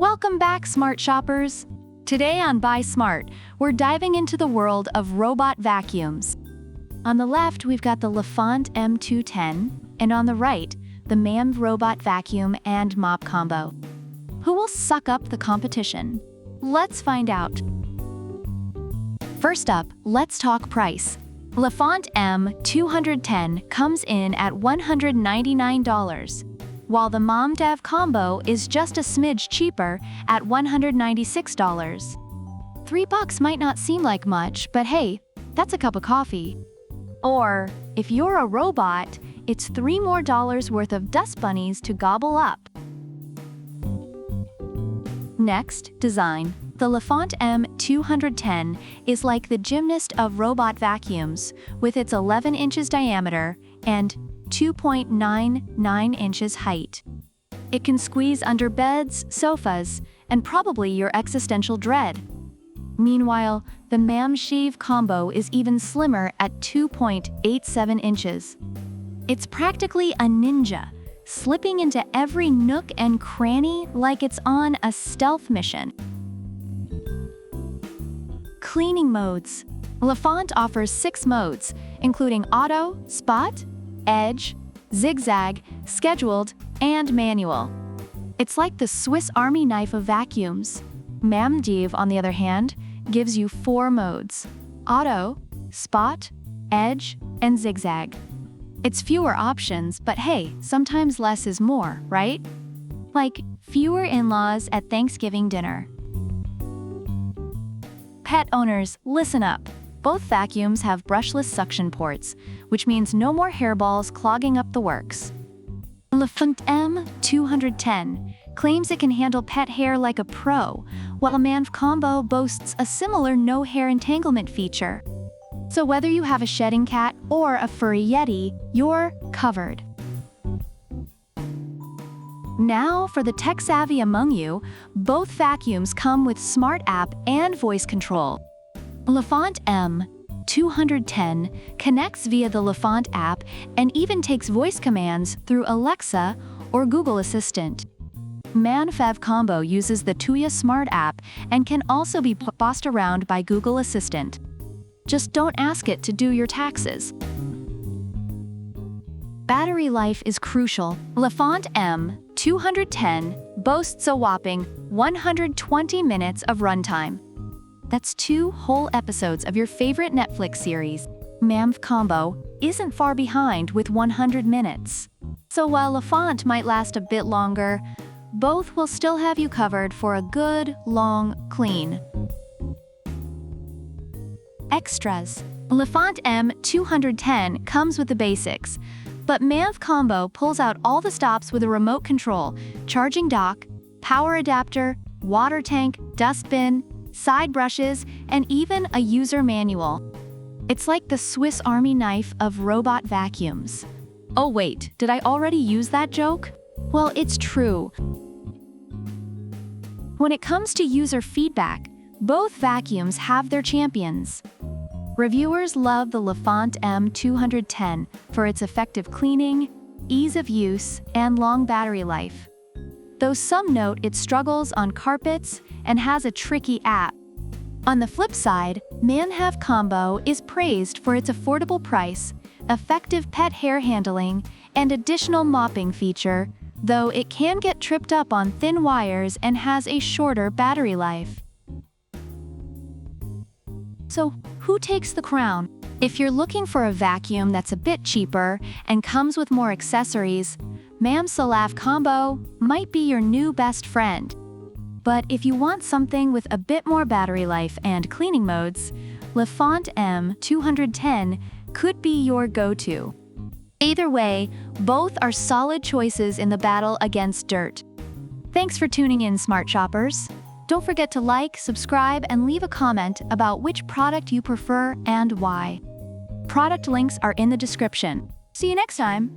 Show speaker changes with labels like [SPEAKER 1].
[SPEAKER 1] Welcome back, smart shoppers! Today on Buy Smart, we're diving into the world of robot vacuums. On the left, we've got the Lefant M210, and on the right, the MAM robot vacuum and mop combo. Who will suck up the competition? Let's find out. First up, let's talk price. Lefant M210 comes in at $199, while the Mom Dev combo is just a smidge cheaper at $196. $3 might not seem like much, but hey, that's a cup of coffee. Or, if you're a robot, it's $3 more worth of dust bunnies to gobble up. Next, design. The Lefant M210 is like the gymnast of robot vacuums, with its 11 inches diameter and 2.99 inches height. It can squeeze under beds, sofas, and probably your existential dread. Meanwhile, the MAM Shave combo is even slimmer at 2.87 inches. It's practically a ninja, slipping into every nook and cranny like it's on a stealth mission. Cleaning modes. Lefant offers 6 modes, including Auto, Spot, Edge, Zigzag, Scheduled, and Manual. It's like the Swiss Army knife of vacuums. MAM Dev, on the other hand, gives you 4 modes: Auto, Spot, Edge, and Zigzag. It's fewer options, but hey, sometimes less is more, right? Like fewer in-laws at Thanksgiving dinner. Pet owners, listen up. Both vacuums have brushless suction ports, which means no more hairballs clogging up the works. Lefant M210 claims it can handle pet hair like a pro, while a MAM combo boasts a similar no-hair entanglement feature. So whether you have a shedding cat or a furry yeti, you're covered. Now, for the tech-savvy among you, both vacuums come with Smart App and voice control. Lefant M210 connects via the Lefant app and even takes voice commands through Alexa or Google Assistant. MAM Dev combo uses the Tuya Smart app and can also be bossed around by Google Assistant. Just don't ask it to do your taxes. Battery life is crucial. Lefant M210 boasts a whopping 120 minutes of runtime. That's 2 whole episodes of your favorite Netflix series. MAM combo isn't far behind with 100 minutes. So while Lefant might last a bit longer, both will still have you covered for a good, long clean. Extras. Lefant M210 comes with the basics, but MAM combo pulls out all the stops with a remote control, charging dock, power adapter, water tank, dustbin, side brushes, and even a user manual. It's like the Swiss Army knife of robot vacuums. Oh wait, did I already use that joke? Well, it's true. When it comes to user feedback, both vacuums have their champions. Reviewers love the Lefant M210 for its effective cleaning, ease of use, and long battery life. Though some note it struggles on carpets and has a tricky app. On the flip side, MAM Dev combo is praised for its affordable price, effective pet hair handling, and additional mopping feature, though it can get tripped up on thin wires and has a shorter battery life. So, who takes the crown? If you're looking for a vacuum that's a bit cheaper and comes with more accessories, MAM Dev combo might be your new best friend. But if you want something with a bit more battery life and cleaning modes, Lefant M210 could be your go-to. Either way, both are solid choices in the battle against dirt. Thanks for tuning in, smart shoppers. Don't forget to like, subscribe, and leave a comment about which product you prefer and why. Product links are in the description. See you next time!